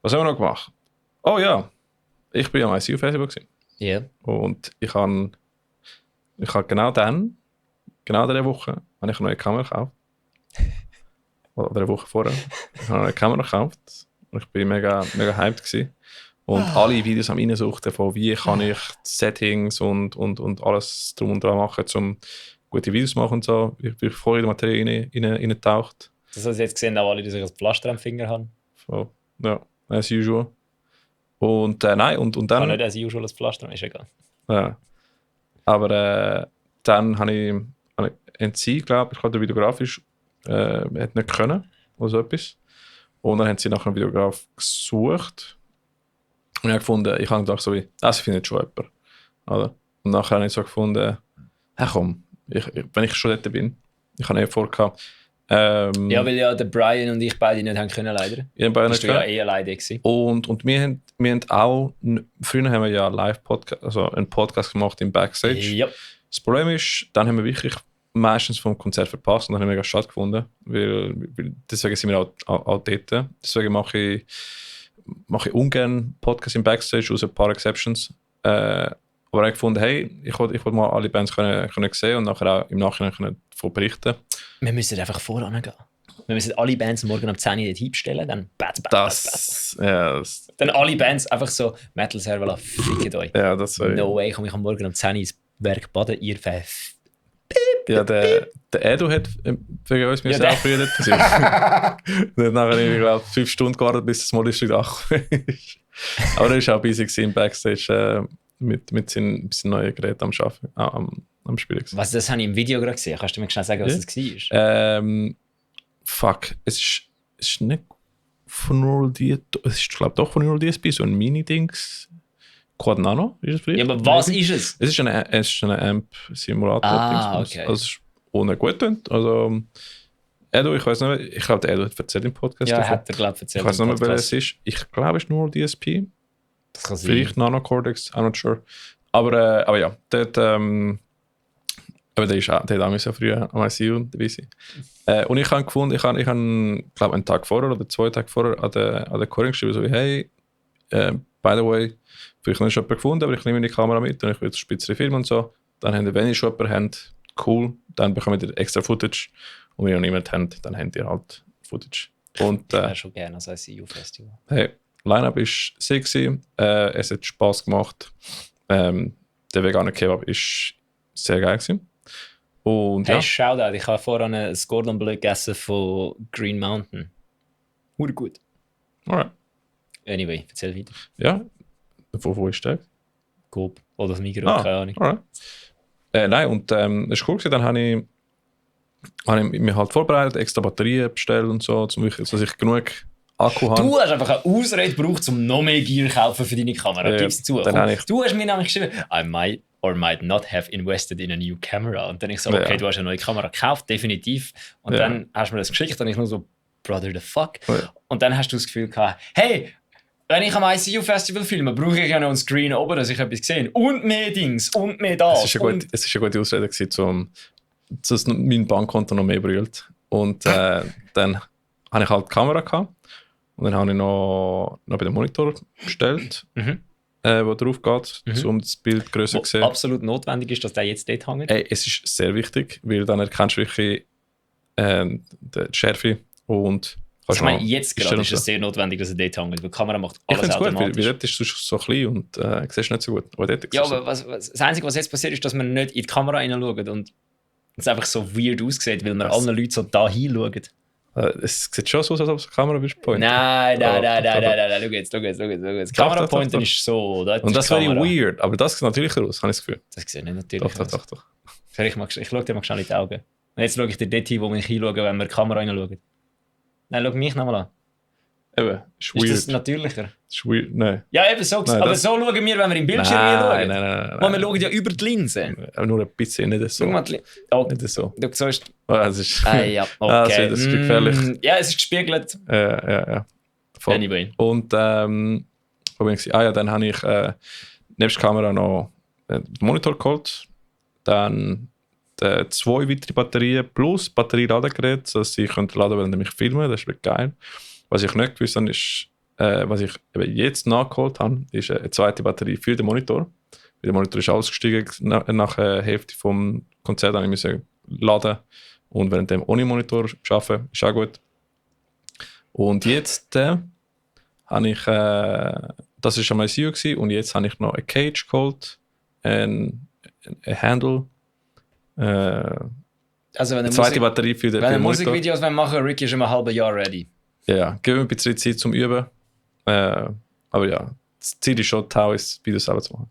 Was haben wir noch gemacht? Oh ja, ich bin am ICU-Festival gewesen. Ja. Und ich habe genau diese Woche, habe ich eine neue Kamera gekauft. Oder eine Woche vorher. Ich habe eine Kamera gekauft. Und ich bin mega hyped gewesen. Und alle Videos am reinsuchten von wie kann ich Settings und alles drum und dran machen, um gute Videos zu machen und so. Ich bin voll in die Materie reingetaucht. Das hast du jetzt gesehen, auch alle, die sich ein Pflaster am Finger haben. So, ja, as usual. Und nein, und dann... Kann nicht as usual ein Pflaster haben, ist egal. Ja. Aber dann habe ich NC, glaube ich, der videografisch hat nicht können oder so etwas. Und dann haben sie nach einem Videograf gesucht. Und ich habe gefunden, ich habe gedacht, so wie, sie findet schon jemanden. Oder? Und nachher habe ich so gefunden, komm, wenn ich schon dort bin, ich habe vor gehabt. Ja, weil ja der Brian und ich beide nicht haben können, leider. Ja, beide nicht. Ja eher leider gewesen. Und wir haben auch, früher haben wir ja Live-Podcast, also einen Podcast gemacht im Backstage. Ja. Das Problem ist, dann haben wir wirklich meistens vom Konzert verpasst und dann haben wir mega schade gefunden, weil deswegen sind wir auch dort. Deswegen mache ich ungern Podcasts im Backstage, außer ein paar Exceptions. Aber ich habe gefunden, hey, ich wollte mal alle Bands können sehen und nachher auch im Nachhinein davon berichten. Wir müssen einfach voran gehen. Wir müssen alle Bands morgen um 10 Uhr dort hinstellen, dann dann alle Bands einfach so Metal Servala, fickt euch. Ja, das wäre... No way, komme ich am Morgen um 10 Uhr ins Werk baden, ihr Pfeff. Ja, der Edu hat wegen uns aufgerührt. Der hat nachher, ich glaube, 5 Stunden gewartet, bis das Modellstück angekommen ist. Aber er war auch busy im Backstage mit seinen neuen Geräten am Spielen. Was, das habe ich im Video gerade gesehen. Kannst du mir schnell sagen, was das war? Fuck, es ist nicht von Neural DSP, es ist, glaube ich, doch von Neural DSP, so ein Mini-Dings. Quad Nano ist es vielleicht? Ja, aber was ist es? Es ist ein Amp-Simulator. Okay. Also es ist ohne gut. Also, Edu, ich weiß nicht, ich glaube, der Edu hat erzählt im Podcast. Ja, hat er, glaube ich, erzählt. Ich weiß nicht mehr, wer es ist. Ich glaube, es ist nur DSP. Das kann sein. Vielleicht Nano Cortex, I'm not sure. Aber ja, der hat auch so früh am ICU dabei sein. Und ich habe gefunden, ich habe glaube einen Tag vorher oder 2 Tage vorher an der Chorin geschrieben, so wie, hey, by the way, vielleicht nicht schon jemanden gefunden, aber ich nehme die Kamera mit und ich will spitzere Filme und so. Dann haben wir, wenn ihr schon jemanden habt, cool, dann bekommt ihr extra Footage. Und wenn ihr noch niemanden habt, dann habt ihr halt Footage. Und, ich wäre schon gerne als ICU-Festival. Hey, Line-Up ist sexy, es hat Spass gemacht. Der vegane Kebab ist sehr geil gewesen. Und hey, ja. Shoutout, ich habe vorhin ein Cordon Bleu gegessen von Green Mountain. Hure gut. Alright. Anyway, erzähl weiter. Ja, wo ist der? Coop oder das Migros, keine Ahnung. Alright. Nein, und es war cool gewesen, dann habe ich mich halt vorbereitet, extra Batterien bestellt und so, dass ich genug Akku habe. Du hast einfach eine Ausrede gebraucht, um noch mehr Gear zu kaufen für deine Kamera. Gib's zu. Du hast mir nämlich geschrieben, I might or might not have invested in a new camera. Und dann ich so, okay, du hast eine neue Kamera gekauft, definitiv. Und dann hast du mir das geschickt und ich nur so, brother, the fuck. Ja. Und dann hast du das Gefühl gehabt, hey, wenn ich am ICU-Festival filme, brauche ich ja noch einen Screen oben, dass ich etwas sehe. Und mehr Dings, und mehr das. Es war eine gute Ausrede gewesen, dass mein Bankkonto noch mehr brüllt. Und dann hatte ich halt die Kamera gehabt. Und dann habe ich noch bei dem Monitor bestellt, der drauf geht, um das Bild grösser zu sehen. Absolut notwendig ist, dass der jetzt dort hängt. Es ist sehr wichtig, weil dann erkennst du wirklich die Schärfe und... Ich meine, jetzt gerade ist es sehr notwendig, dass er dort hängt, weil die Kamera macht alles automatisch. Gut, weil dort ist es so klein und siehst nicht so gut. Aber das Einzige, was jetzt passiert, ist, dass man nicht in die Kamera reinschaut und es einfach so weird aussieht, weil man allen Leuten so da hinschaut. Es sieht schon so aus, als ob es die Kamera pointen. Nein, schau jetzt. Das Kamerapointen ist so. Und das wäre weird, aber das sieht natürlich aus, habe ich das Gefühl. Das sieht nicht natürlich aus. Doch. Ich schaue dir mal schnell in die Augen. Und jetzt schaue ich dir dort hin, wo ich hinschaue, wenn wir die Kamera reinschauen. Nein, schau mich nochmal an. Eben, ist weird. Ist das natürlicher? Ist weird, nein. Ja, eben so. Nein, aber so schauen wir, wenn wir im Bildschirm hinschauen. Nein. Weil wir schauen ja über die Linse. Aber nur ein bisschen, nicht so. Schau mal nicht so. Du siehst... das ist... ja, okay. Das ist gefährlich. Ja, es ist gespiegelt. Ja. Voll. Anyway. Und, wo bin ich? Dann habe ich nebst der Kamera noch den Monitor geholt. Dann 2 weitere Batterien plus Batterieladegerät, sodass ich laden könnte, wenn ich filme. Das ist wirklich geil. Was ich nicht gewusst habe, ist, was ich eben jetzt nachgeholt habe, ist eine zweite Batterie für den Monitor. Der Monitor ist ausgestiegen nach der Hälfte vom Konzert, habe ich müssen laden und während dem ohne Monitor arbeiten, ist auch gut. Und jetzt habe ich, das war schon mal ICU gewesen, und jetzt habe ich noch eine Cage geholt, ein Handle, also wenn eine zweite Batterie für den Monitor. Wenn Musikvideos machen, Ricky ist immer ein halbes Jahr ready. Ja, gib mir ein bisschen Zeit zum Üben. Aber ja, das Ziel ist schon, Videos selber zu machen.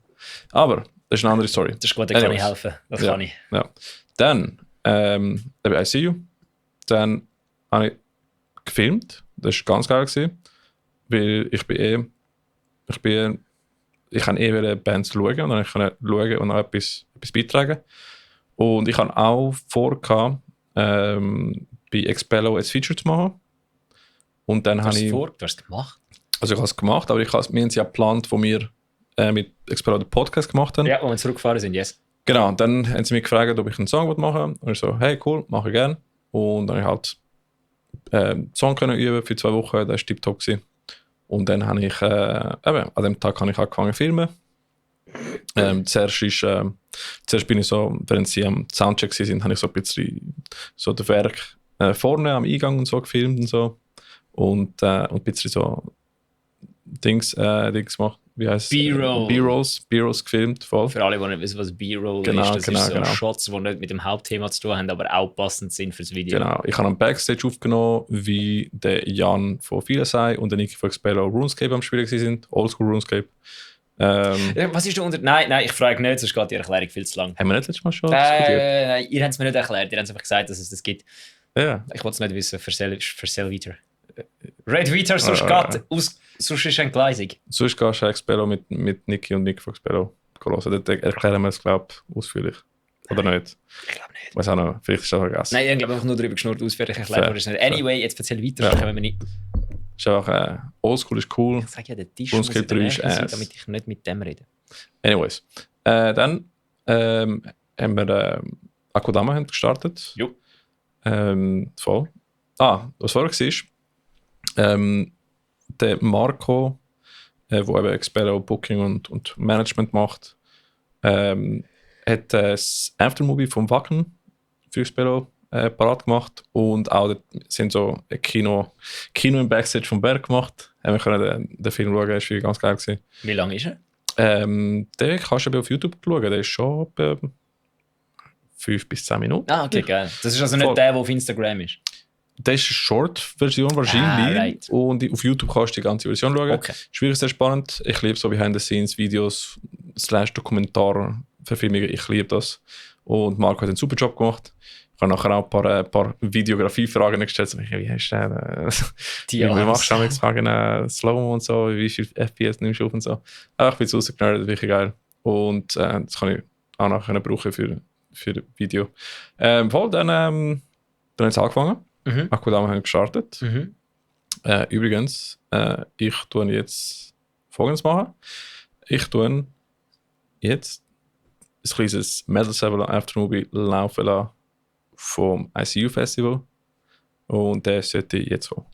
Aber das ist eine andere Story. Das ist gut, da kann ich helfen. Das kann ich. Ja. Dann, ICU. Dann habe ich gefilmt. Das war ganz geil gewesen, weil ich kann Bands schauen und dann kann ich schauen und noch etwas beitragen. Und ich habe auch vor, bei Expello ein Feature zu machen. Und dann habe ich... Du hast es gemacht? Also ich habe es gemacht, aber wir haben es ja geplant, wo wir mit Expello den Podcast gemacht haben. Ja, wo wir zurückgefahren sind, yes. Genau, dann haben sie mich gefragt, ob ich einen Song machen will. Und ich so, hey, cool, mache ich gerne. Und dann habe ich halt Song können üben für 2 Wochen, das war tipptopp gewesen. Und dann habe ich, an dem Tag habe ich angefangen zu filmen. Zuerst bin ich so, während sie am Soundcheck waren, habe ich so ein bisschen so das Werk vorne am Eingang und so gefilmt und so. Und ein bisschen so Dings gemacht. Wie heißt B-Roll. B-Rolls gefilmt. Voll. Für alle, die nicht wissen, was B-Roll ist, das ist so Shots, die nicht mit dem Hauptthema zu tun haben, aber auch passend sind fürs Video. Genau. Ich habe am Backstage aufgenommen, wie der Jan von Filesei und der Niki von Expello RuneScape am Spielen sind. Oldschool RuneScape. Was ist da unter... Nein, ich frage nicht, sonst geht die Erklärung viel zu lang. Haben wir nicht letztes Mal schon diskutiert? Nein, ihr habt es mir nicht erklärt. Ihr habt einfach gesagt, dass es das gibt. Ja. Ich wollte es nicht wissen, für Cellviter. Red Vita, sonst sonst ist es entgleisig. Sonst gehst du Expello mit Niki und Nick von Expello hören. Dort erklären wir es, glaube ich, ausführlich. Oder nicht? Ich glaube nicht. Weiß auch noch, vielleicht ist das vergessen. Nein, ich glaube einfach nur darüber geschnurrt, ausführlich erklären wir es nicht. Anyway, jetzt erzähl weiter, ja. Dann können wir nicht... Ist einfach Oldschool, ist cool. Ich sage ja, der Tisch muss in der Nähe sein, damit ich nicht mit dem rede. Anyways. Dann haben wir Akudama gestartet. Jo. Voll. Was vorher war, der Marco, der eben Expello Booking und Management macht, hat das Aftermovie vom Wacken für Expello parat gemacht und auch sind so ein Kino im Backstage vom Berg gemacht. Wir können den Film schauen, das war ganz geil gewesen. Wie lange ist er? Den kannst du auf YouTube schauen, der ist schon etwa 5 bis 10 Minuten. Okay, geil. Das ist also nicht der auf Instagram ist? Das ist eine Short-Version wahrscheinlich. Right. Und auf YouTube kannst du die ganze Version schauen. Okay. Schwierig, sehr spannend. Ich liebe so Behind-the-Scenes-Videos / Dokumentar-Verfilmungen. Ich liebe das. Und Marco hat einen super Job gemacht. Ich habe nachher auch ein paar Videografie-Fragen gestellt. Wie hast du wie machst du damit Slow-Mo und so? Wie viel FPS nimmst du auf und so? Ich bin rausgenerdet, wirklich geil. Und das kann ich auch nachher brauchen für das Video. Voll, dann haben wir jetzt angefangen. Akudama haben gestartet. Übrigens, ich tue jetzt Folgendes machen. Ich tue jetzt ein kleines Metal Saber Aftermovie laufen lassen vom ICU Festival. Und der sollte jetzt kommen.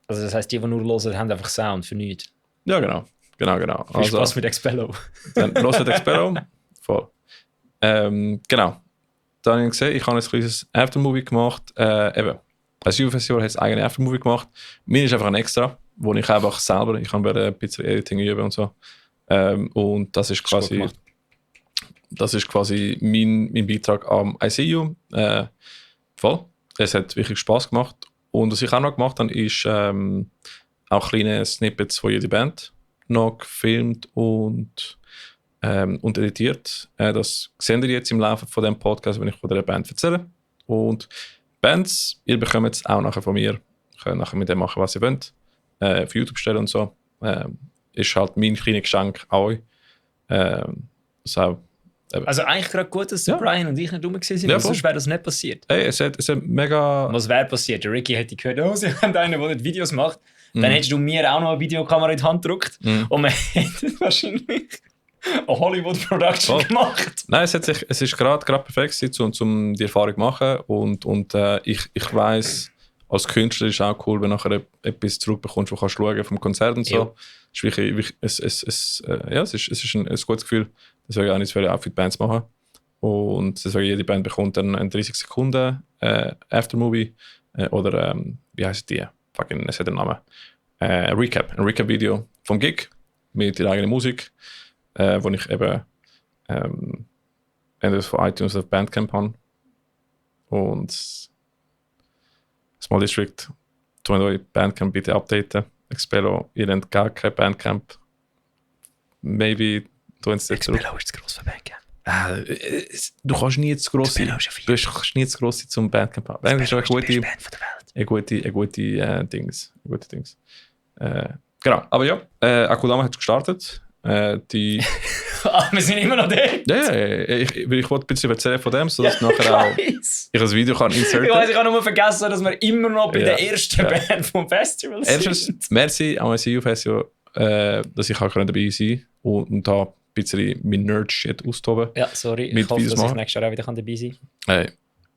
Also das heisst, die nur hören, haben einfach Sound für nichts. Ja, genau. Viel Spaß mit Expello. Dann hört Expello. Voll. Genau. Dann habe ich gesehen, ich habe ein kleines Aftermovie gemacht. Eben, als Juve-Festival hat es eigene Aftermovie gemacht. Mir ist einfach ein Extra, wo ich einfach selber, ich kann bei ein bisschen Editing üben und so. Und das ist quasi mein Beitrag am ICU. Voll. Es hat wirklich Spaß gemacht. Und was ich auch noch gemacht habe, ist auch kleine Snippets von jeder Band noch gefilmt und editiert. Das seht ihr jetzt im Laufe von dem Podcast, wenn ich von der Band erzähle. Und Bands, ihr bekommt es auch nachher von mir. Ihr könnt nachher mit dem machen, was ihr wollt. Auf YouTube stellen und so. Ist halt mein kleines Geschenk an euch. Also eigentlich gerade gut, dass Brian und ich nicht rum sind, ja, sonst wäre das nicht passiert. Hey, es hat mega... Was wäre passiert? Der Ricky hätte gehört, sie haben einen, der nicht Videos macht. Dann hättest du mir auch noch eine Videokamera in die Hand gedrückt und man hätte wahrscheinlich eine Hollywood-Production gemacht. Nein, es ist gerade perfekt, um die Erfahrung zu machen. Und ich weiss, als Künstler ist es auch cool, wenn du nachher etwas zurückbekommst, wo du schauen kannst vom Konzert und so. Ja. Es ist ein gutes Gefühl. Deswegen auch nicht für die Bands machen. Und deswegen jede Band bekommt dann einen 30 Sekunden Aftermovie oder wie heisst die? Fucking, es hat den Namen. Ein Recap-Video vom Gig mit der eigenen Musik, wo ich eben entweder von iTunes oder Bandcamp habe. Und Small District, tun euch Bandcamp bitte updaten. Expello, ihr habt gar kein Bandcamp. Maybe tun sie jetzt zurück. Expello ist zu gross für Bandcamp. Du kannst nie zu gross sein. Du kannst nie zu gross sein zum Bandcamp haben. Bandcamp ist eine gute Dings. Genau, aber ja, Akudama hat gestartet. Wir sind immer noch da. Ja, ich wollte ein bisschen erzählen von dem, sodass nachher auch ich ein Video kann inserten. Ich habe nur vergessen, dass wir immer noch bei der ersten Band vom Festival sind. Erstens, merci am ICU Festival, dass ich auch dabei sein konnte und da ein bisschen mein Nerd-Shit austoben. Ja, sorry, ich hoffe, dass ich nächstes Jahr auch wieder dabei sein kann.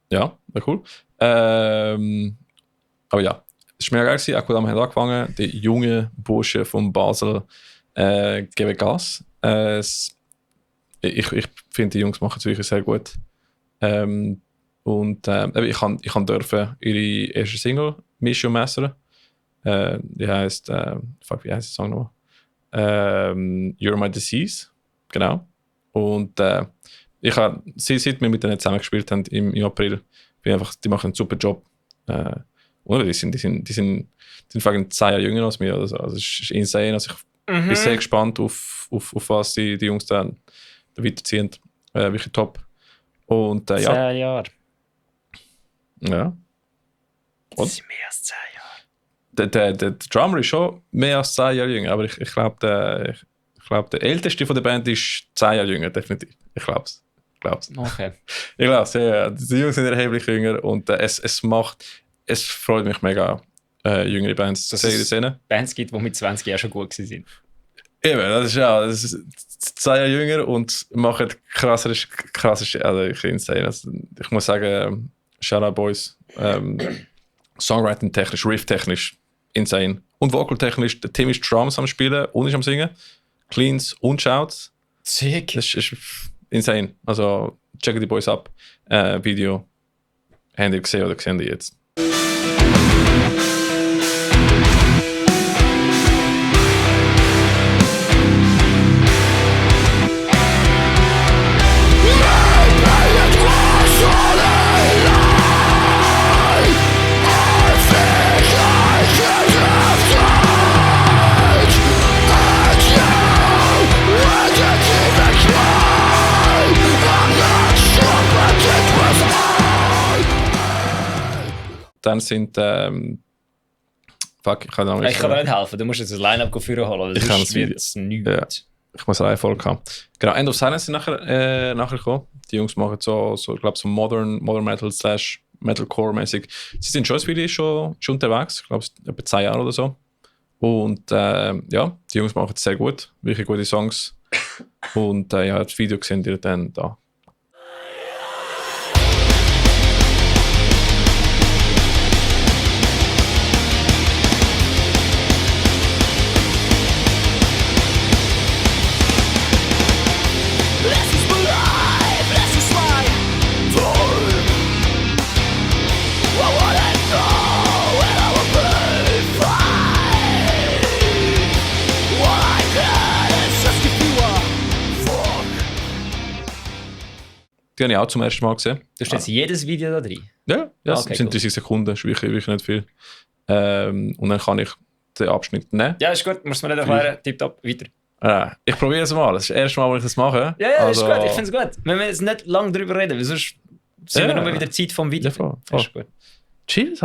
Ja, wäre cool. Aber ja, es war mega geil. Akudama hat angefangen, die jungen Burschen von Basel geben Gas. Ich finde, die Jungs machen es wirklich sehr gut. Ich kann dürfen ihre erste Single Mission mastern. Die heisst, wie heisst der Song nochmal? You're My Disease. Genau. Und seit wir mit denen zusammen gespielt haben im April, die machen einen super Job. Die sind fucking 10 Jahre jünger als mir. Also es ist insane. Also ich bin sehr gespannt auf was die Jungs dann weiterziehen. Wirklich top. Und 10 Jahre. Ja. Das sind mehr als 10 Jahre. Der Drummer ist schon mehr als 10 Jahre jünger, aber ich glaube, der älteste von der Band ist 10 Jahre jünger, definitiv. Ich glaube es. Okay. Ich glaube es, ja. Die Jungs sind erheblich jünger und es freut mich mega, jüngere Bands zu sehen. Bands gibt, die mit 20 Jahren schon gut waren. Eben, das ist 10 Jahre jünger und machen krasse, also ich insane. Also ich muss sagen, Shoutout Boys, Songwriting technisch, Riff technisch, insane. Und Vocal technisch, der Tim ist Drums am Spielen und ist am Singen. Cleans und Shouts. Sick. Das ist insane. Also checken die Boys ab. Video. Habt ihr gesehen oder sehen die jetzt? Dann sind ich kann dir nicht helfen, du musst jetzt ein Line-Up führen holen, ich sonst wird es nichts. Ja, ich muss eine Folge haben. Genau, End of Silence sind nachher gekommen. Die Jungs machen so ich glaube, so Modern Metal / Metalcore-mäßig. Sie sind schon als Video schon unterwegs, ich glaube, etwa 10 Jahre oder so. Und die Jungs machen es sehr gut, wirklich gute Songs. Und das Video sehen ihr dann da. Die habe ich auch zum ersten Mal gesehen. Du hast jetzt jedes Video da drin? Ja, es sind 30 Sekunden, das ist wirklich nicht viel. Und dann kann ich den Abschnitt nehmen. Ja, ist gut, muss man nicht erklären. Tipptopp, weiter. Ich probiere es mal. Das ist das erste Mal, wo ich das mache. Ja, also, ist gut, ich finde es gut. Wenn wir jetzt nicht lange darüber reden, weil sonst sind wir nur wieder Zeit vom Video. Ja, voll. Ist gut. Chill.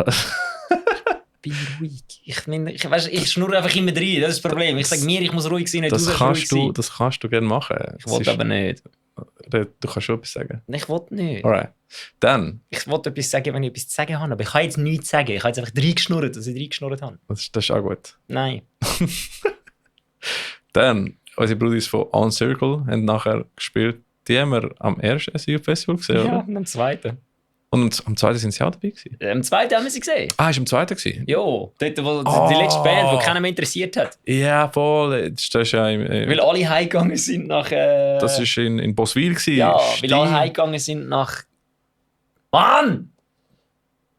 Bin ruhig. Ich schnurre einfach immer rein, das ist das Problem. Ich sage mir, ich muss ruhig sein, nicht das kannst du gerne machen. Ich wollte aber nicht. Du kannst schon etwas sagen. Ich wollte nicht. Alright. Dann. Ich wollte etwas sagen, wenn ich etwas zu sagen habe, aber ich kann jetzt nichts sagen. Ich habe jetzt einfach reingeschnurrt, dass ich reingeschnurrt habe. Das ist auch gut. Nein. Dann, unsere Brudis von On Circle haben nachher gespielt. Die haben wir am ersten SEO-Festival gesehen, ja, oder? und am zweiten. Und am zweiten sind sie auch dabei gewesen? Am zweiten haben wir sie gesehen. Ah, ist am zweiten gewesen? Ja, dort, wo die letzte Band, die keiner mehr interessiert hat. Ja, voll. Das ist ja weil alle heimgegangen sind nach... das war in Boswil gewesen. Ja, weil alle heimgegangen sind nach... Mann!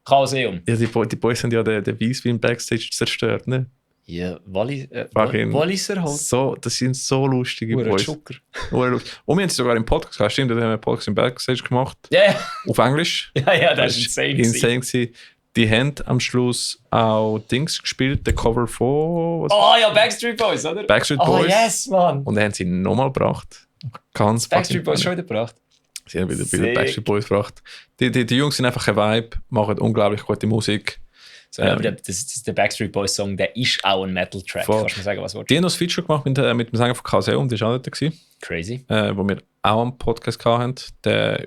Kauseum. Ja, die Boys haben ja den Weisswein Backstage zerstört, ne? Ja, Walliser halt. So, das sind so lustige Boys. Und wir haben sie sogar im Podcast gehabt. Stimmt, da haben wir einen Podcast im Backstage gemacht. Ja, yeah. Auf Englisch. Ja, das ist insane gewesen. Die haben am Schluss auch Dings gespielt, der Cover von... ja, Backstreet Boys, oder? Backstreet Boys. Oh, yes, Mann. Und dann haben sie ihn nochmal gebracht. Ganz Backstreet Boys schon wieder gebracht? Sie haben wieder Backstreet Boys gebracht. Die Jungs sind einfach ein Vibe, machen unglaublich gute Musik. So, aber der Backstreet Boys Song, der ist auch ein Metal-Track. Kannst du mir sagen, was willst du? Die haben noch das Feature gemacht mit dem Sänger von Kauseum, der war auch dort. Crazy. Wo wir auch am Podcast hatten.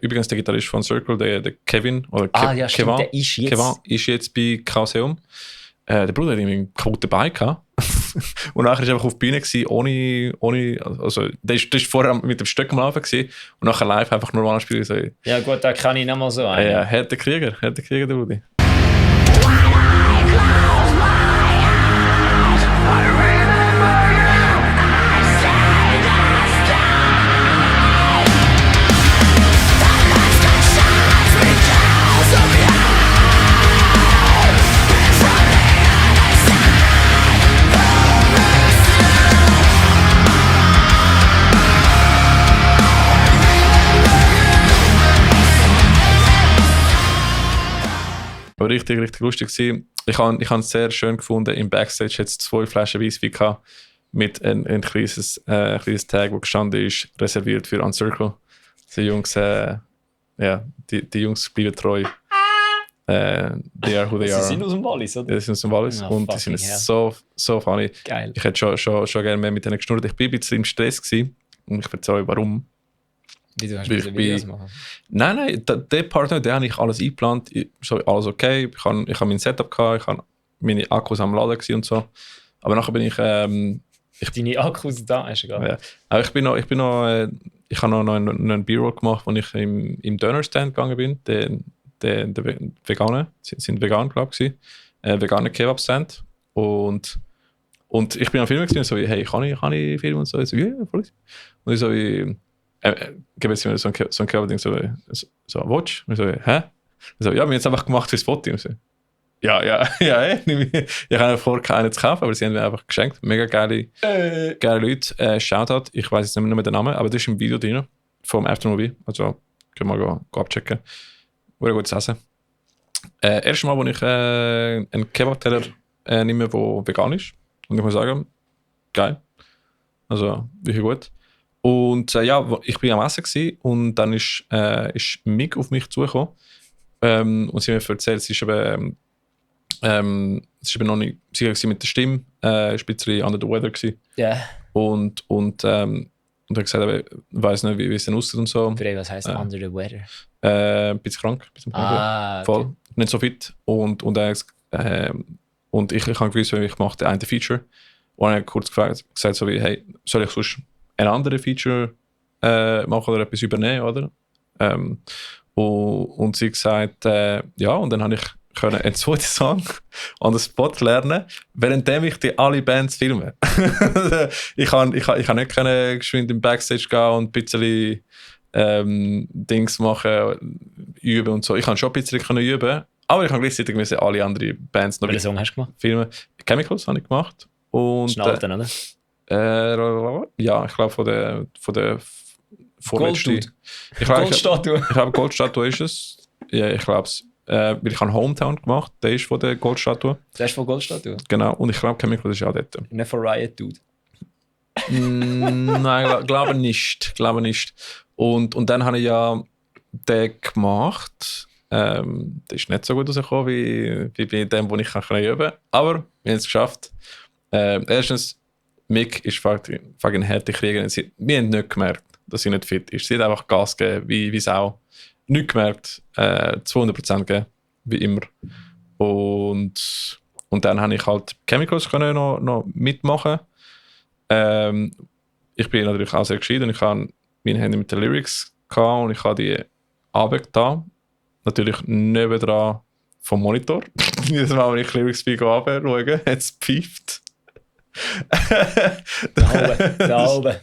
Übrigens der Gitarrist von Circle, der Kevin. Oder ja, stimmt, Kevin, der ist jetzt... Kevin ist jetzt bei Kauseum. Der Bruder hat irgendwie einen kaputten Bein gehabt. Und nachher war er einfach auf die Bühne ohne also der ist vorher mit dem Stöck am Laufen gewesen, und nachher live einfach normal spielen. So. Ja gut, da kann ich noch mal so einen. Ja, härter Krieger, der Rudi. Aber richtig, richtig lustig gewesen. Ich habe es sehr schön gefunden. Im Backstage hat es 2 Flaschen Weisswein gehabt mit ein kleines Tag, wo gestanden ist, reserviert für On Circle. Die Jungs, die Jungs bleiben treu. They are who they are. Sie sind aus dem Wallis, oder? Ja, sie sind aus dem Wallis und die sind so funny. Geil. Ich hätte schon gerne mehr mit denen geschnurrt. Ich war ein bisschen im Stress gewesen, und ich erzähle euch, warum. Wie du hast Videos machen? Nein, der Partner, den habe ich alles eingeplant. Alles okay. Ich habe mein Setup gehabt, ich habe meine Akkus am Laden und so. Aber nachher bin ich... Deine Akkus da, ist egal. Ja. Aber ich habe noch einen B-Roll gemacht, wo ich im Dönerstand gegangen bin. Der Veganer, sind vegan, glaube ich, veganer Kebab-Stand. Und ich bin am Filmen gesehen, so, hey, kann ich filmen? Und so, ja, voll. Und ich so, gebe jetzt mir so ein Kebab-Ding, so, Watch? Und ich so, hä? So, ja, wir haben jetzt einfach gemacht fürs Foto. Und so, ja, ich habe vor, keinen zu kaufen, aber sie haben mir einfach geschenkt. Mega geile Leute. Shoutout, ich weiß jetzt nicht mehr den Namen, aber das ist im Video drin, vom Aftermovie. Also, können wir mal abchecken. Sehr gutes Essen. Erstes Mal, wo ich einen Kebab-Teller nehme, der vegan ist. Und ich muss sagen, geil. Also, wirklich gut. Und ich bin am Essen gewesen, und dann ist Mick auf mich zugekommen. Und sie hat mir erzählt, sie ist eben noch nicht sicher mit der Stimme. Ein bisschen under the weather gewesen. Ja. Und hat gesagt, ich weiss nicht, wie es denn aussieht und so. Was heisst under the weather? Ein bisschen krank. Voll. Okay. Nicht so fit. Und ich habe gewusst, ich mache den einen Feature. Und er hat kurz gesagt, so wie, hey, soll ich sonst ein anderes Feature machen oder etwas übernehmen, oder? Und sie hat gesagt, ja, und dann habe ich einen zweiten Song an den Spot lernen, währenddem ich die alle Bands filme. ich kann nicht geschwind im Backstage gehen und ein bisschen Dings machen, üben und so. Ich kann schon ein bisschen üben, aber ich kann gleichzeitig alle anderen Bands noch Welchen Song hast du gemacht? filmen. Chemicals habe ich gemacht. Und Schnalten, oder? ja, ich glaube von der vorletzte. Goldstatue. Ich glaube, Goldstatue ist es. Ja, ich glaube es. Weil ich habe Hometown gemacht, der ist von der Goldstatue. Der ist von Goldstatue? Genau, und ich glaube, Chemical ist auch dort. Nicht von Riot Dude? Nein, glaube nicht. Und dann habe ich ja den gemacht. Der ist nicht so gut rausgekommen wie bei dem, wo ich üben kann. Aber wir haben es geschafft. Erstens, Mick ist fucking harte Kriegerin. Wir haben nicht gemerkt, dass sie nicht fit ist. Sie hat einfach Gas gegeben, wie Sau. Nicht gemerkt, 200% gegeben, wie immer. Und dann habe ich halt Chemicals können noch mitmachen. Ich bin natürlich auch sehr gescheit und ich habe meine Hände mit den Lyrics gehabt und ich habe die runtergetan. Natürlich nebendran vom Monitor. Jedes Mal, wenn ich Lyrics runterschaue, hat es gepfeift. Da oben.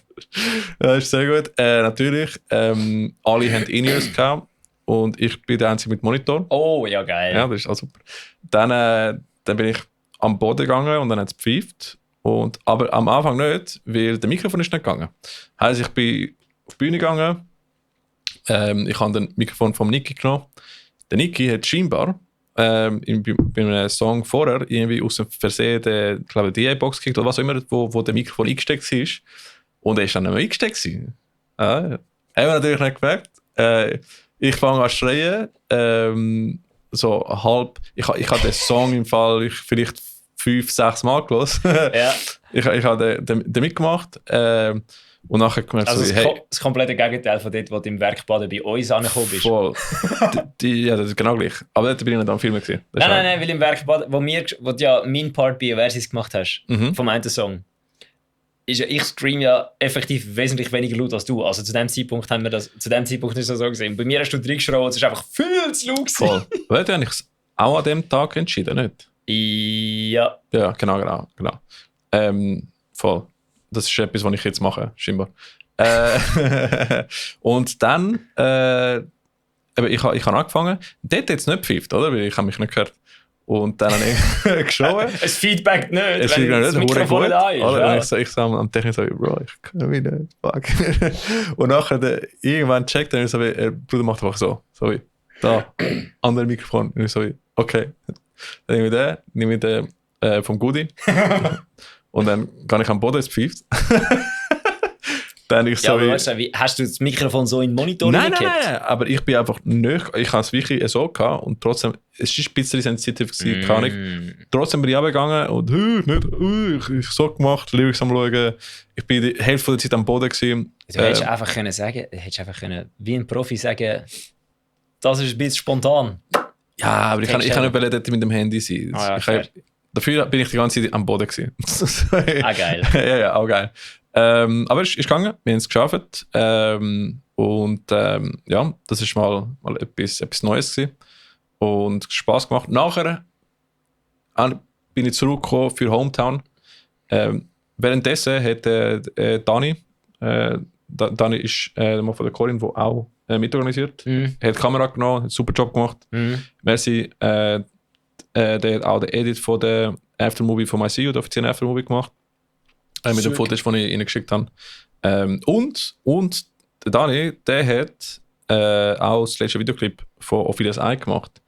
Ja, ist sehr gut. Natürlich, alle haben In-Ears gehabt und ich bin der Einzige mit Monitor. Oh, ja, geil. Ja, das ist auch super. Dann bin ich am Boden gegangen und dann hat es gepfeift. Aber am Anfang nicht, weil der Mikrofon ist nicht gegangen. Heisst, ich bin auf die Bühne gegangen. Ich habe das Mikrofon vom Niki genommen. Der Niki hat scheinbar bei einem Song vorher irgendwie aus dem Versehen den DA-Box gekriegt oder was auch immer, wo der Mikrofon eingesteckt war. Und er ist dann nicht mehr eingesteckt. Haben wir natürlich nicht gemerkt. Ich fange an zu schreien. So halb. Ich habe den Song im Fall vielleicht 5-6 Mal gelesen. Ja. Ich habe den mitgemacht. Und nachher gemerkt, also so, das komplette Gegenteil von dort, wo du im Werkbaden bei uns angekommen bist. Voll. Ja, das ist genau gleich. Aber dort bin ich nicht am Film gesehen. Nein, weil im Werkbaden, wo du ja mein Part bei Versis gemacht hast, vom einen Song, ist ja, ich stream ja effektiv wesentlich weniger laut als du. Also zu dem Zeitpunkt haben wir das, zu dem Zeitpunkt nicht so gesehen. Bei mir hast du reingeschrien und es ist einfach viel zu laut gewesen. Voll. Weil du eigentlich auch an dem Tag entschieden, nicht? Ja. Ja, genau. Voll. Das ist etwas, was ich jetzt mache, scheinbar. Und dann, ich habe angefangen, dort hat es nicht gepfeift, oder? Weil ich habe mich nicht gehört. Und dann habe ich geschrien. Es Feedback nicht, es wenn das Mikrofon nicht da ist. Oder? Ja. Ich sage am Technik so, Bro, ich kann mich nicht, fuck. Und nachher, irgendwann checkt er so, der Bruder macht einfach so wie, da, andere Mikrofon. Und ich so wie, okay. Dann nehme ich den vom Goodie. Und dann gehe ich am Boden, es pfeift. Dann ich so aber weißt du, hast du das Mikrofon so in den Monitor gekippt? Nein, aber ich bin einfach nicht, ich habe es wirklich so gehabt und trotzdem, es war ein bisschen sensitiv gewesen, kann ich. Trotzdem bin ich runtergegangen und ich so gemacht, Lyrics am schauen. Ich bin die Hälfte der Zeit am Boden gewesen. Du hättest einfach können wie ein Profi sagen, das ist ein bisschen spontan. Ja, aber ich kann nicht dort mit dem Handy sein. Dafür bin ich die ganze Zeit am Boden gewesen. Geil. Ja, auch geil. Aber es ist gegangen, wir haben es geschafft. Ja, das war mal etwas Neues gewesen. Und Spass gemacht. Nachher bin ich zurückgekommen für Hometown. Währenddessen hat Dani ist mal von der Corinne, die auch mitorganisiert, hat die Kamera genommen, hat einen super Job gemacht. Merci. Der hat auch den Edit von der Aftermovie von MyCU, der offiziellen Aftermovie gemacht. Mit dem Footage, das ich ihnen geschickt habe. Und der Dani, der hat auch das letzte Videoclip von Ophelia's Eye gemacht.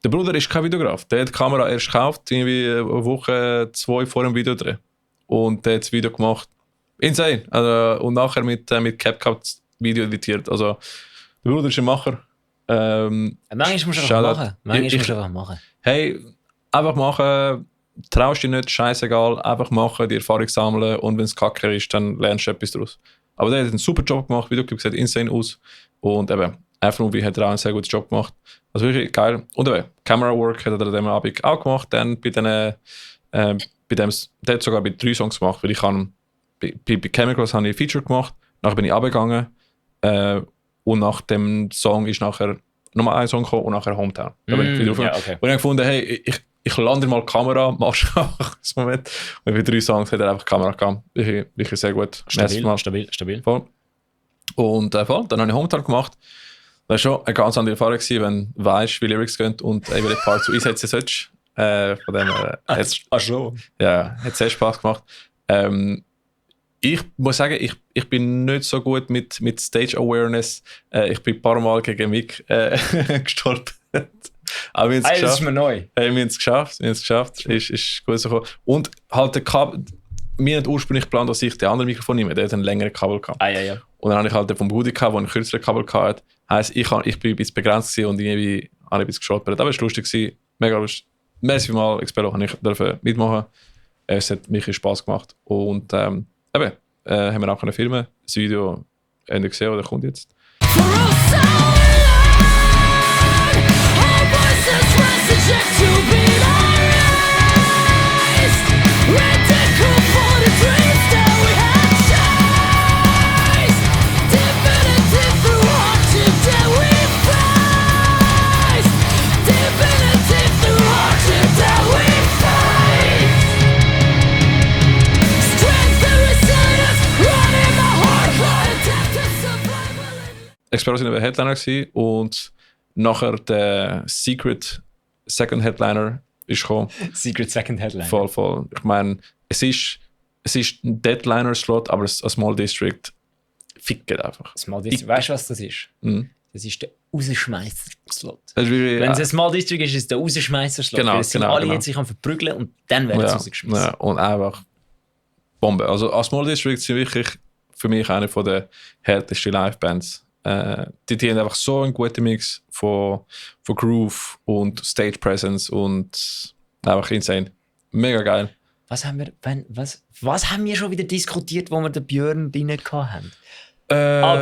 Der Bruder ist kein Videograf. Der hat die Kamera erst gekauft, irgendwie eine Woche, 2 vor dem Video drehen. Und der hat das Video gemacht. Insane. Also, und nachher mit CapCut das Video editiert. Also, der Bruder ist ein Macher. Manchmal musst du einfach machen. Hey, einfach machen. Traust dich nicht, scheißegal. Einfach machen, die Erfahrung sammeln. Und wenn es kacke ist, dann lernst du etwas daraus. Aber der hat einen super Job gemacht. Videoclip sieht insane aus. Und eben, Aftermovie hat er auch einen sehr guten Job gemacht. Also wirklich geil. Und eben, Camera Work hat er an dem Abend auch gemacht. Dann bei der hat sogar bei 3 Songs gemacht, weil ich bei Chemicals habe ich ein Feature gemacht. Nachher bin ich runtergegangen. Und nach dem Song ist nachher nochmal ein Song gekommen und nachher Hometown. Da bin ich wieder okay. Und ich habe gefunden, hey, ich lande mal die Kamera, machst du einfach einen Moment. Und bei 3 Songs hat er einfach die Kamera gehabt. Wirklich sehr gut. Stabil. Voll. Und dann habe ich Hometown gemacht. Das war schon eine ganz andere Erfahrung gewesen, wenn du weißt, wie Lyrics gehen und welche Parts du einsetzen sollst. Von dem schon. Ja, hat sehr Spaß gemacht. Ich muss sagen, ich ich bin nicht so gut mit Stage Awareness. Ich bin ein paar Mal gegen Mick gestolpert. Aber wir haben es geschafft. Das ist mir neu. Wir haben es geschafft. Ist gut so gekommen. Und halt der Kabel, wir hatten ursprünglich geplant, dass ich den anderen Mikrofon nehme. Der hat einen längeren Kabel gehabt. Ja. Und dann habe ich halt den vom Budi gehabt, der ein kürzeres Kabel hatte. Heisst, ich bin ein bisschen begrenzt und irgendwie habe ich ein bisschen gestolpert. Aber es war lustig. Mega lustig. Merci mal, Expello, habe ich mitmachen. Es hat mich Spaß gemacht. Und haben wir auch filmen. Das Video Ende gesehen oder kommt jetzt. Expello waren Headliner und nachher der Secret Second Headliner ist gekommen. Secret Second Headliner. Voll. Ich meine, es ist ein Deadliner-Slot, aber ein Small District fickt einfach. Small District, weißt du, was das ist? Mhm. Das ist der Rausschmeißer-Slot. Wenn es ein Small District ist, ist es der Rausschmeißer-Slot. Genau, sind alle jetzt sich am verprügeln und dann werden sie rausgeschmissen. Ja, und einfach Bombe. Also als Small District sind wirklich für mich eine der härtesten Live-Bands. Die haben einfach so einen guten Mix von Groove und Stage Presence und einfach insane. Mega geil. Was haben wir schon wieder diskutiert, wo wir den Björn drin hatten?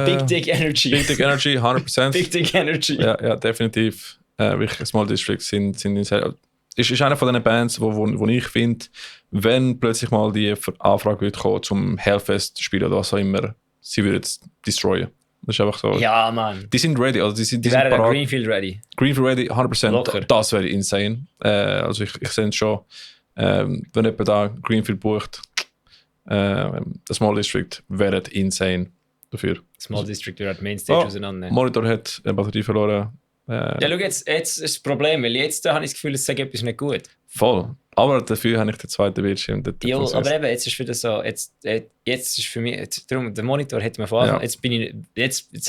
Big Dick Energy. Big Dick Energy, 100%. Big Dick Energy. Ja, definitiv. Wirklich Small District sind insane. Ist eine von den Bands, wo ich finde, wenn plötzlich mal die Anfrage wird kommen, zum Hellfest spielen oder was auch immer, sie würden es destroyen. Das ist einfach so. Ja, Mann. Die sind ready. Also die wären sind Greenfield ready. Greenfield ready, 100%. Locker. Das wäre insane. Also ich sehe es schon, wenn jemand da Greenfield bucht, das Small District wäre insane dafür. Small District wird Mainstage auseinandernehmen. Monitor hat eine Batterie verloren. Ja, schau, jetzt ist das Problem, weil jetzt habe ich das Gefühl, es sagt etwas nicht gut. Voll. Aber dafür habe ich den zweiten Bildschirm. Ja, aber eben, jetzt ist wieder so, jetzt ist für mich, darum, der Monitor hätte man vorher, jetzt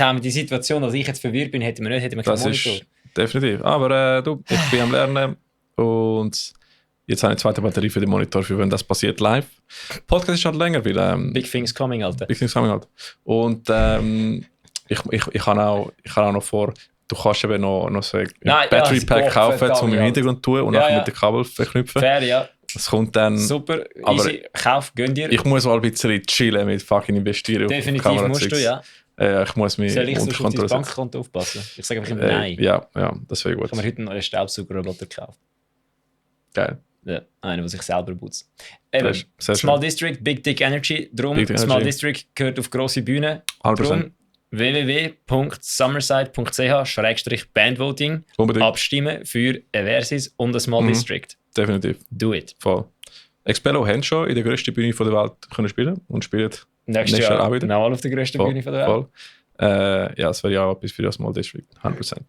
haben wir die Situation, dass ich jetzt verwirrt bin, hätten wir keinen Monitor. Das ist definitiv. Aber ich bin am Lernen und jetzt habe ich eine zweite Batterie für den Monitor, für wenn das passiert live. Podcast ist halt länger, weil... Big things coming, Alter. Big things coming, Alter. Und ich habe auch noch vor... Du kannst eben noch so ein Battery Pack kaufen, um im Hintergrund zu tun und nachher mit dem Kabel verknüpfen. Fair, ja. Das kommt dann... Super, easy. Kauf, gönn dir. Ich muss mal ein bisschen chillen mit fucking investieren. Definitiv musst du, ja. Ich muss mich soll ich so auf dein Bankkonto aufpassen? Ich sage einfach immer nein. Ja, das wäre gut. Ich habe mir heute noch einen Staubsaugerroboter gekauft. Geil. Ja, einer, der sich selber putzt. Eben, Small schön. District, Big Dick Energy. Drum, Small District gehört auf grosse Bühne. 100%. www.summerside.ch/bandvoting abstimmen für Eversis und ein Small District. Definitiv. Do it. Voll. Expello haben schon in der grössten Bühne der Welt können spielen und spielen nächstes Jahr auch wieder. Nochmal auf der grössten Bühne der Welt. Voll. Ja, das wäre ja auch etwas für das Small District. 100%.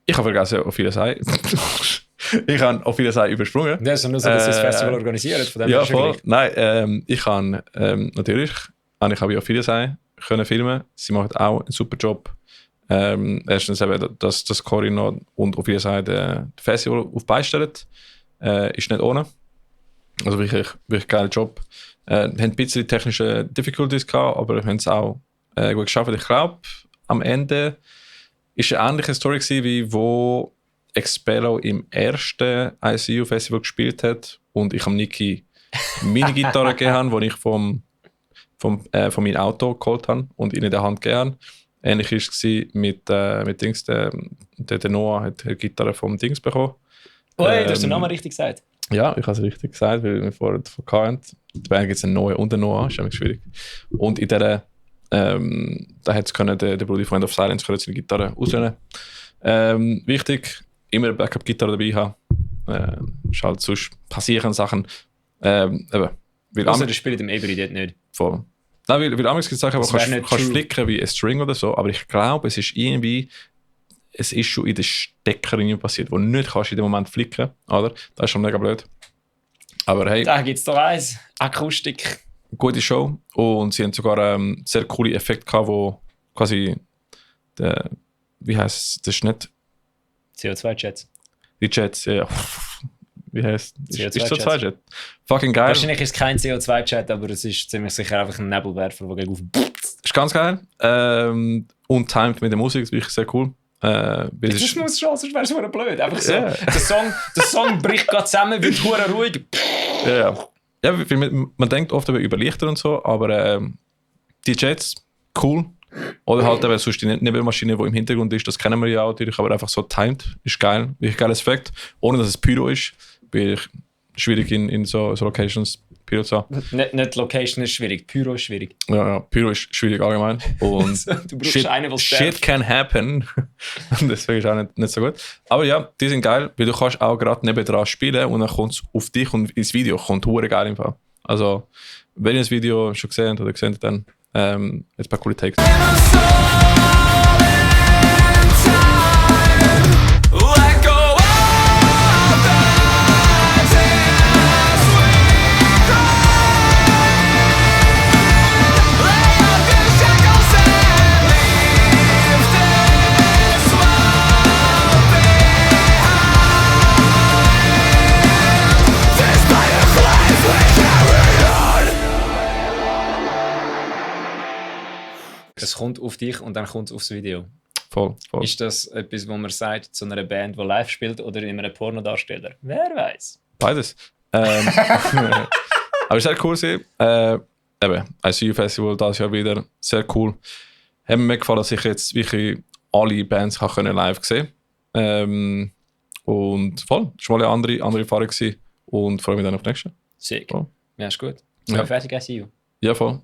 Ich habe vergessen, auf Wiedersehen. Ich habe auf Wiedersehen übersprungen. Das ist nur so, dass sie das Festival organisiert. Von dem ja, voll. Nein, ich habe natürlich auf Wiedersehen können filmen. Sie machen auch einen super Job. Erstens eben, dass Corinna und auf Wiedersehen das Festival aufbeistellen. Ist nicht ohne. Also wirklich geiler Job. Haben ein bisschen technische Difficulties gehabt, aber haben es auch gut geschafft. Ich glaube, am Ende ist eine ähnliche Story gewesen, wie wo Expello im ersten ICU-Festival gespielt hat und ich am Niki meine Gitarre gegeben habe, die ich von meinem Auto geholt habe und ihn in der Hand gegeben habe. Ähnlich war es mit Dings, der Noah hat eine Gitarre vom Dings bekommen. Oh, hey, du hast den Namen richtig gesagt. Ja, ich habe es richtig gesagt, weil wir vorher davon hatten. Die Band gibt es einen neuen und einen Noah, ist nämlich schwierig. Und in dieser, da hat es der Brudi Friend of Silence können seine Gitarre auslernen. Wichtig, immer eine Backup-Gitarre dabei haben. Ist halt sonst passieren Sachen. Also das spielt im Ebri dort nicht. Voll. Nein, weil Amix gesagt habe, kannst flicken wie ein String oder so, aber ich glaube, es ist schon in den Stecker passiert, wo du nicht kannst in dem Moment flicken, oder? Das ist schon mega blöd. Aber hey. Da gibt es doch eins. Akustik. Gute Show. Und sie haben sogar sehr coole Effekte gehabt, wo quasi wie heisst es? Das ist nicht CO2-Jets. Die Jets, ja. Wie heisst es? CO2-Jet. Fucking geil. Wahrscheinlich ist es kein CO2-Jet, aber es ist ziemlich sicher einfach ein Nebelwerfer, der gegen auf. Ist ganz geil. Und timed mit der Musik, das ist wirklich sehr cool. Das muss schon, sonst wäre es nur blöd. Einfach so, der Song bricht gerade zusammen, wird hure ruhig. Ja, man denkt oft über Lichter und so, aber die Jets, cool. Oder halt eben sonst die Nebelmaschine, die im Hintergrund ist, das kennen wir ja auch natürlich, aber einfach so timed, ist geil, wirklich geiles Effekt. Ohne dass es Pyro ist, bin ich schwierig in so Locations Pyro zu haben. Nicht Location ist schwierig, Pyro ist schwierig. Ja, Pyro ist schwierig allgemein. Und du brauchst einen, was shit can happen. Deswegen ist auch nicht so gut. Aber ja, die sind geil, weil du kannst auch gerade nebendran spielen und dann kommt es auf dich und ins Video kommt hure geil im Fall. Also, wenn ihr das Video schon gesehen habt oder gesehen habt, dann jetzt ein paar coole Takes. Es kommt auf dich und dann kommt es aufs Video. Voll. Ist das etwas, wo man sagt zu einer Band, die live spielt oder in einem Pornodarsteller? Wer weiß? Beides. Aber sehr cool sie. Eben, ICU Festival dieses Jahr wieder. Sehr cool. Hat mir gefallen, dass ich jetzt wirklich alle Bands live sehen konnte. Und voll. Das war mal eine andere Erfahrung gewesen. Und freue mich dann auf das nächste. Sick. Voll. Ja, ist gut. Ist fertig ICU? Ja, voll.